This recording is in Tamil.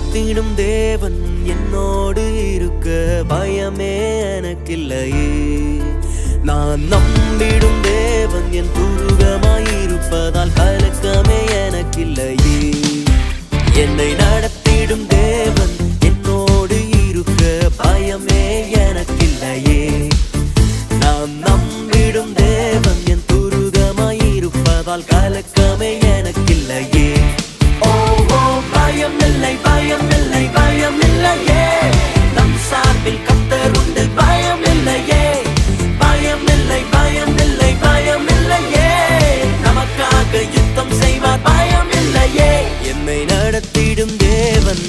நடத்திடும் தேவன் என்னோடு இருக்க பயமே எனக்கில்லையே. நான் நம்பிடும் தேவன் என் துருகமாயிருப்பதால் கலக்கமே எனக்கில்லையே. என்னை நடத்திடும் தேவன் என்னோடு இருக்க பயமே எனக்கில்லையே. நான் நம்பிடும் தேவன் என் துருகமாயிருப்பதால் கலக்கமே எனக்கில்லையே. ஓ ஓ பயமில்லை பயமில்லை பயமில்லையே, நம் சார்பில் கர்த்தர் உண்டு பயமில்லையே. பயமில்லை பயமில்லை பயமில்லையே, நமக்காக யுத்தம் செய்வார் பயமில்லையே. என்னை நடத்திடும் தேவன்